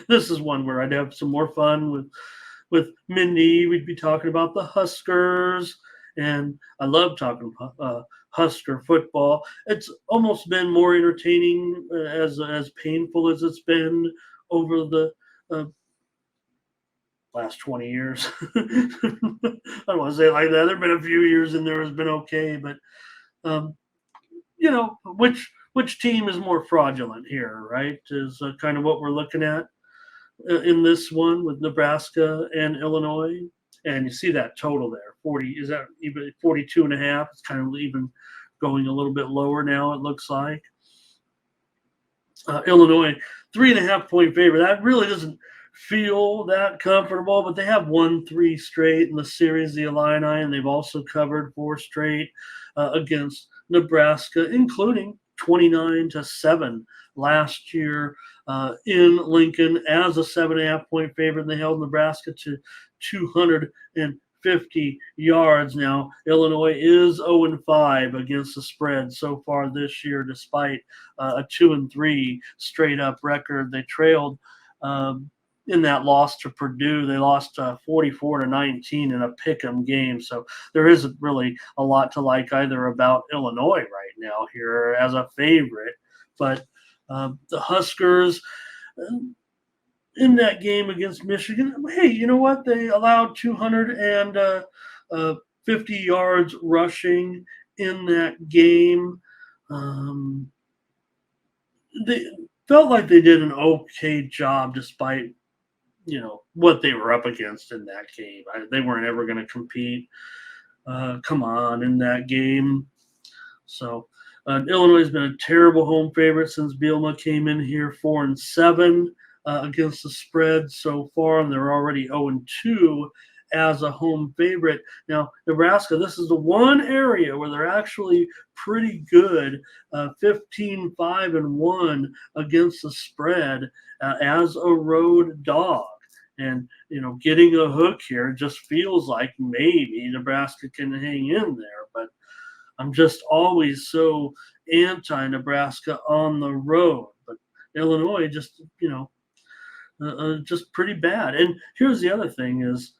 This is one where I'd have some more fun with Mindy. We'd be talking about the Huskers, and I love talking Husker football. It's almost been more entertaining as painful as it's been over the uh, last 20 years. I don't want to say it like that. There've been a few years and there has been okay, but um, which team is more fraudulent here, right? Is kind of what we're looking at in this one with Nebraska and Illinois. And you see that total there 40, is that even 42 and a half? It's kind of even going a little bit lower now, it looks like. Illinois, 3.5 point favorite. That really doesn't feel that comfortable, but they have won three straight in the series, the Illini, and they've also covered four straight against Nebraska, including 29-7 last year in Lincoln as a 7.5 point favorite. And they held Nebraska to 250 yards. Now, Illinois is 0-5 against the spread so far this year, despite a 2-3 straight up record. They trailed in that loss to Purdue. They lost 44-19 in a pick'em game. So there isn't really a lot to like either about Illinois right now here as a favorite. But the Huskers in that game against Michigan, hey, you know what? They allowed 250 yards rushing in that game. They felt like they did an okay job despite what they were up against in that game. They weren't ever going to compete. Come on, in that game. So Illinois has been a terrible home favorite since Bielema came in here, 4-7 against the spread so far, and they're already 0-2 as a home favorite. Now, Nebraska, this is the one area where they're actually pretty good, 15-5-1 against the spread as a road dog. And, getting a hook here just feels like maybe Nebraska can hang in there. But I'm just always so anti-Nebraska on the road. But Illinois just, just pretty bad. And here's the other thing is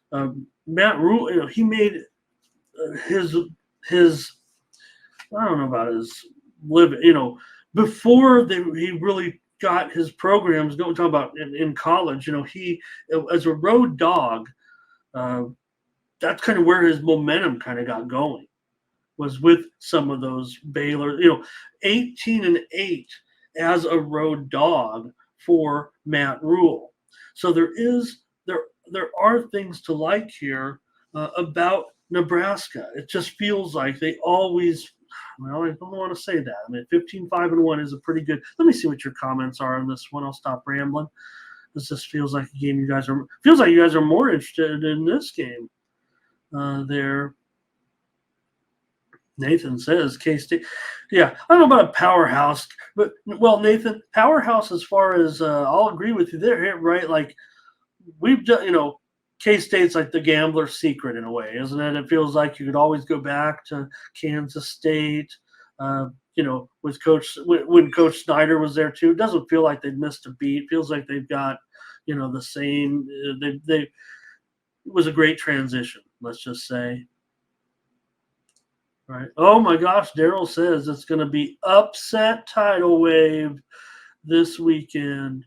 Matt Rule, he made his I don't know about his living, before he really got his programs going. Talk about in college, he as a road dog, that's kind of where his momentum kind of got going, was with some of those Baylor, 18-8 as a road dog for Matt Rule. So there are things to like here about Nebraska. It just feels like they always. Well, I don't want to say that. I mean, 15-5-1 is a pretty good. Let me see what your comments are on this one. I'll stop rambling. This just feels like a game you guys are more interested in this game. There, Nathan says K-State. Yeah, I don't know about a powerhouse, but Nathan, powerhouse as far as I'll agree with you there, right? Like we've done, K-State's like the gambler's secret in a way, isn't it? It feels like you could always go back to Kansas State, with when Coach Snyder was there too. It doesn't feel like they've missed a beat. It feels like they've got, the same. It was a great transition, let's just say. Right. Oh my gosh, Daryl says it's going to be upset tidal wave this weekend.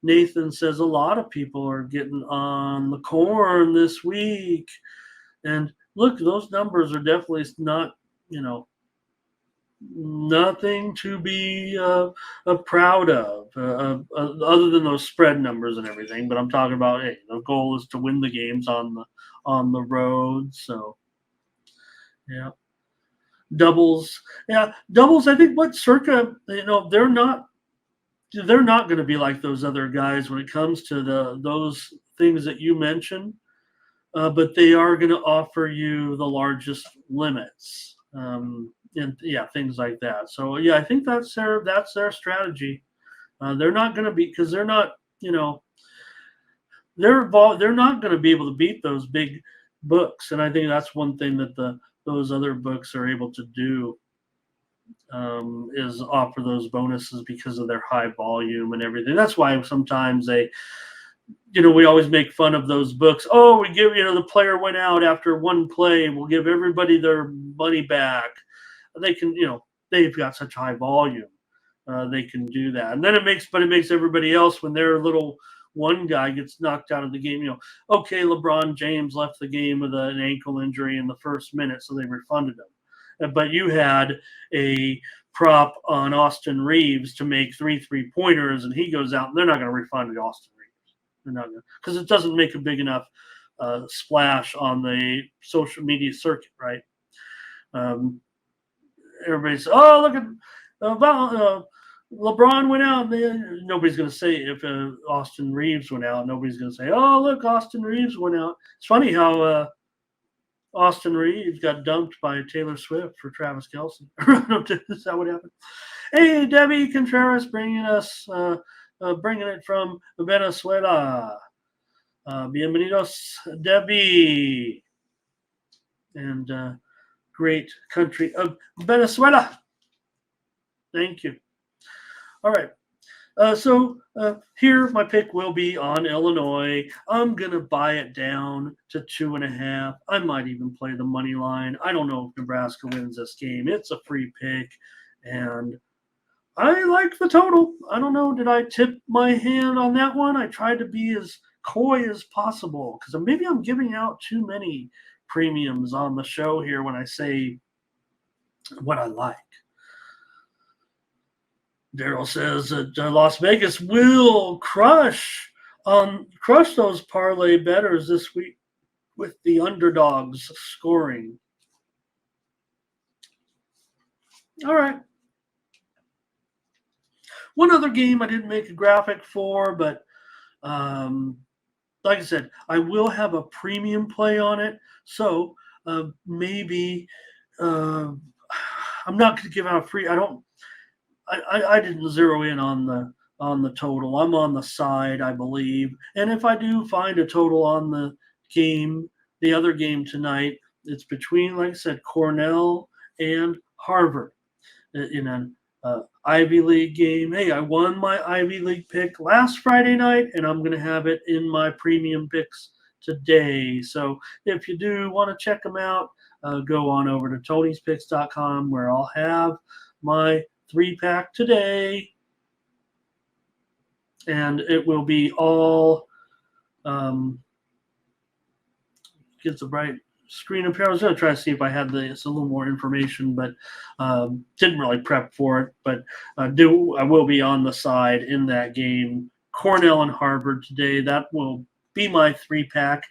Nathan says a lot of people are getting on the corn this week. And look, those numbers are definitely not, nothing to be proud of, other than those spread numbers and everything. But I'm talking about, hey, the goal is to win the games on the road. So, yeah. Doubles. Yeah, doubles, I think what Circa, they're not going to be like those other guys when it comes to those things that you mentioned, but they are going to offer you the largest limits, and things like that. So I think that's their strategy. They're not going to be, because they're not, they're not going to be able to beat those big books, and I think that's one thing that those other books are able to do. is offer those bonuses because of their high volume and everything. That's why sometimes we always make fun of those books. Oh, we give, the player went out after one play. We'll give everybody their money back. They can, they've got such high volume. They can do that. And then it makes everybody else, when their little one guy gets knocked out of the game, okay, LeBron James left the game with an ankle injury in the first minute, so they refunded him. But you had a prop on Austin Reeves to make 3-3-pointers, and he goes out, and they're not going to refund Austin Reeves. They're not going to, because it doesn't make a big enough splash on the social media circuit, right? Everybody says, "Oh, look at LeBron went out." Nobody's going to say, if Austin Reeves went out, nobody's going to say, "Oh, look, Austin Reeves went out." It's funny how Austin Reeves got dumped by Taylor Swift for Travis Kelce. Is that what happened? Hey, Debbie Contreras bringing it from Venezuela. Bienvenidos, Debbie. And great country of Venezuela. Thank you. All right. So here my pick will be on Illinois. I'm going to buy it down to 2.5. I might even play the money line. I don't know if Nebraska wins this game. It's a free pick, and I like the total. I don't know. Did I tip my hand on that one? I tried to be as coy as possible, because maybe I'm giving out too many premiums on the show here when I say what I like. Daryl says that Las Vegas will crush those parlay bettors this week with the underdogs scoring. All right. One other game I didn't make a graphic for, but like I said, I will have a premium play on it. So maybe I'm not going to give out a free. I didn't zero in on the total. I'm on the side, I believe. And if I do find a total on the other game tonight, it's between, like I said, Cornell and Harvard in an Ivy League game. Hey, I won my Ivy League pick last Friday night, and I'm going to have it in my premium picks today. So if you do want to check them out, go on over to tonyspicks.com, where I'll have my 3-pack today, and it will be all gets a bright screen up here. I was going to try to see if I had a little more information, but didn't really prep for it. But I will be on the side in that game, Cornell and Harvard today. That will be my 3-pack.